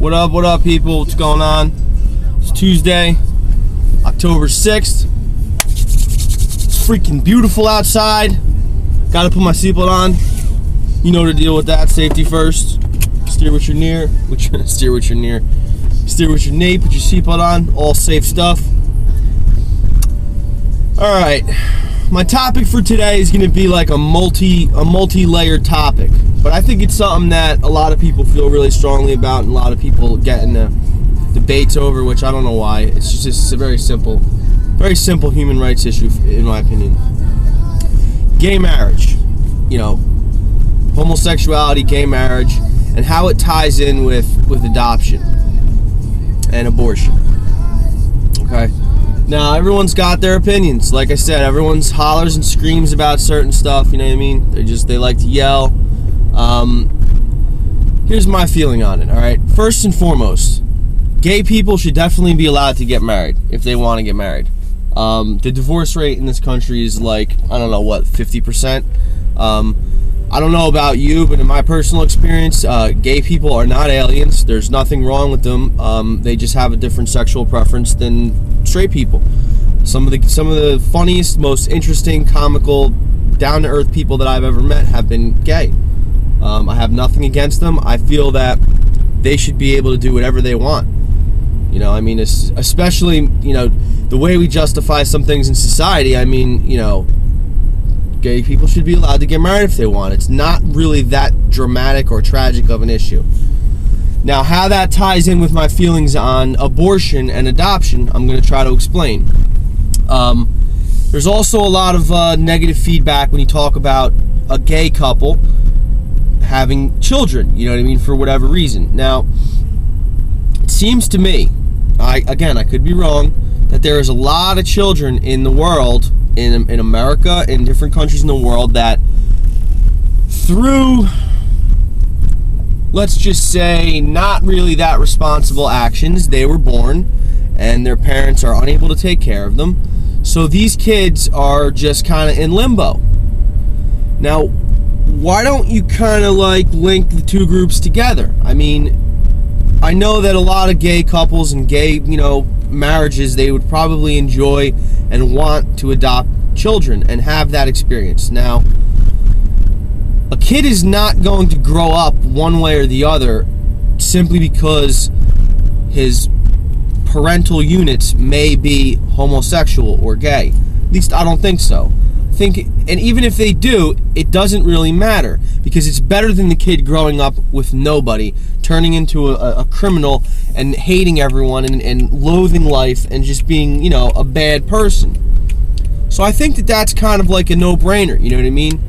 What up, people? What's going on? It's Tuesday, October 6th. It's freaking beautiful outside. Gotta put my seatbelt on. You know the deal with that. Safety first. Steer with your knee. Steer with your knee. Put your seatbelt on. All safe stuff. All right. My topic for today is going to be like a multi-layered topic, but I think it's something that a lot of people feel really strongly about, and a lot of people get into debates over, which I don't know why. It's just a very simple human rights issue, in my opinion. Gay marriage, you know, homosexuality, gay marriage, and how it ties in with adoption and abortion. Okay. Now, everyone's got their opinions. Like I said, everyone's hollers and screams about certain stuff, you know what I mean? They like to yell. Here's my feeling on it, all right? First and foremost, gay people should definitely be allowed to get married if they want to get married. The divorce rate in this country is like, I don't know, what, 50%? I don't know about you, but in my personal experience, gay people are not aliens. There's nothing wrong with them. They just have a different sexual preference than straight people. Some of the funniest, most interesting, comical, down-to-earth people that I've ever met have been gay. I have nothing against them. I feel that they should be able to do whatever they want. You know, I mean, especially, you know, the way we justify some things in society. I mean, you know, gay people should be allowed to get married if they want. It's not really that dramatic or tragic of an issue. Now, how that ties in with my feelings on abortion and adoption, I'm going to try to explain. There's also a lot of negative feedback when you talk about a gay couple having children, you know what I mean, for whatever reason. Now, it seems to me, I could be wrong, that there is a lot of children in the world, in America, in different countries in the world, that through, let's just say, not really that responsible actions, they were born and their parents are unable to take care of them. So these kids are just kind of in limbo. Now, why don't you kind of like link the two groups together? I mean, I know that a lot of gay couples and gay, you know, marriages, they would probably enjoy and want to adopt children and have that experience. Now, a kid is not going to grow up one way or the other simply because his parental units may be homosexual or gay. At least I don't think so. And even if they do, it doesn't really matter, because it's better than the kid growing up with nobody, turning into a criminal and hating everyone and loathing life and just being, you know, a bad person. So I think that that's kind of like a no-brainer, you know what I mean?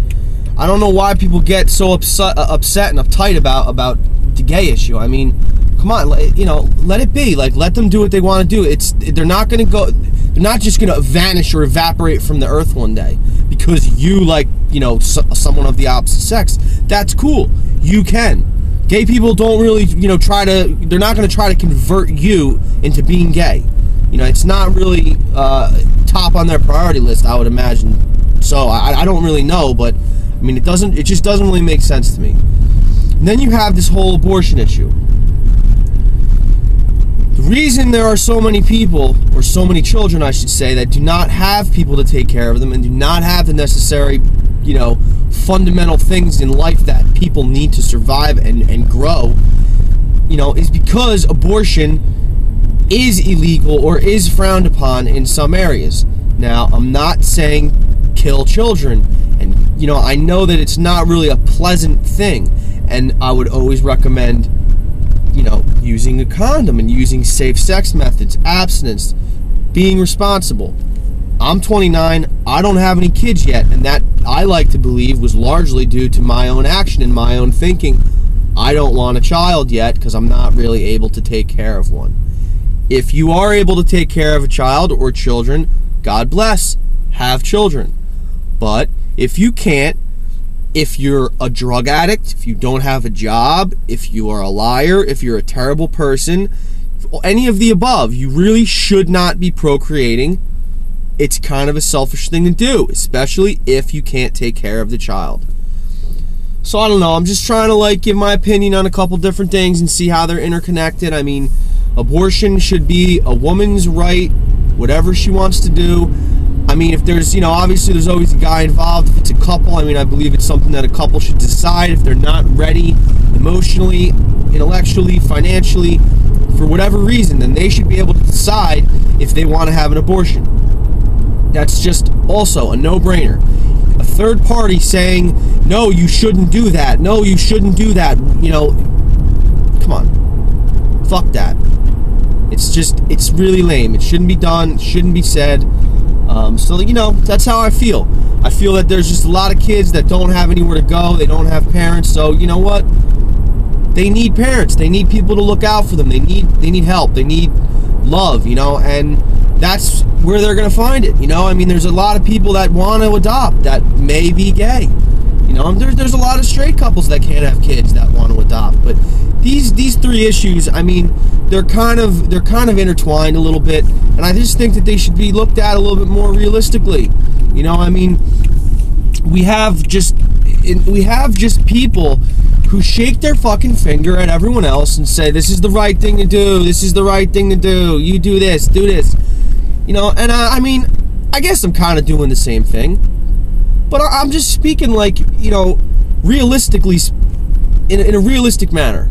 I don't know why people get so upset and uptight about the gay issue. I mean, come on, you know, let it be. Like, let them do what they want to do. They're not just going to vanish or evaporate from the earth one day because you like, you know, someone of the opposite sex. That's cool. You can. Gay people don't really, you know, they're not going to try to convert you into being gay. You know, it's not really top on their priority list, I would imagine. So I don't really know, but I mean, it just doesn't really make sense to me. And then you have this whole abortion issue. The reason there are so many people, or so many children, I should say, that do not have people to take care of them and do not have the necessary, you know, fundamental things in life that people need to survive and grow, you know, is because abortion is illegal or is frowned upon in some areas. Now, I'm not saying kill children, and, you know, I know that it's not really a pleasant thing, and I would always recommend, you know, using a condom and using safe sex methods, abstinence, being responsible. I'm 29, I don't have any kids yet, and that, I like to believe, was largely due to my own action and my own thinking. I don't want a child yet because I'm not really able to take care of one. If you are able to take care of a child or children, God bless, have children. But if you can't, if you're a drug addict, if you don't have a job, if you are a liar, if you're a terrible person, any of the above, you really should not be procreating. It's kind of a selfish thing to do, especially if you can't take care of the child. So I don't know. I'm just trying to like give my opinion on a couple different things and see how they're interconnected. I mean, abortion should be a woman's right, whatever she wants to do. I mean, if there's, obviously there's always a guy involved. If it's a couple, I mean, I believe it's something that a couple should decide. If they're not ready emotionally, intellectually, financially, for whatever reason, then they should be able to decide if they want to have an abortion. That's just also a no-brainer. A third party saying, no, you shouldn't do that. No, you shouldn't do that. Come on. Fuck that. It's really lame. It shouldn't be done. It shouldn't be said. So, that's how I feel. I feel that there's just a lot of kids that don't have anywhere to go. They don't have parents. So, you know what? They need parents. They need people to look out for them. They need help. They need love, and that's where they're going to find it. I mean, there's a lot of people that want to adopt that may be gay. There's a lot of straight couples that can't have kids that want to adopt. But these three issues, I mean, they're kind of intertwined a little bit, and I just think that they should be looked at a little bit more realistically. I mean, we have just people who shake their fucking finger at everyone else and say, this is the right thing to do, this is the right thing to do, you do this, and I mean, I guess I'm kind of doing the same thing, but I'm just speaking like, realistically, in a realistic manner.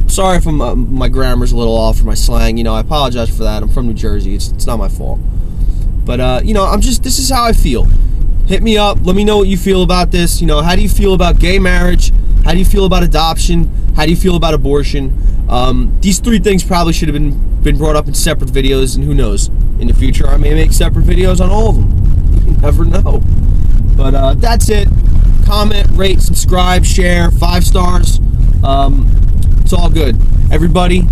Sorry if my grammar's a little off or my slang, I apologize for that. I'm from New Jersey, it's not my fault, but this is how I feel. Hit me up, let me know what you feel about this. How do you feel about gay marriage? How do you feel about adoption? How do you feel about abortion? These three things probably should have been brought up in separate videos, and who knows, in the future I may make separate videos on all of them. You never know. But that's it. Comment, rate, subscribe, share, 5 stars. It's all good. Everybody,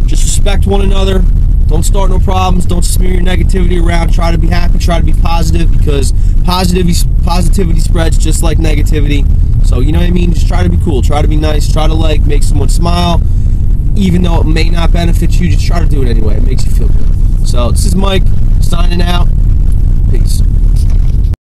just respect one another. Don't start no problems. Don't smear your negativity around. Try to be happy. Try to be positive, because positivity spreads just like negativity. So, you know what I mean? Just try to be cool. Try to be nice. Try to make someone smile. Even though it may not benefit you, just try to do it anyway. It makes you feel good. So, this is Mike signing out. Peace.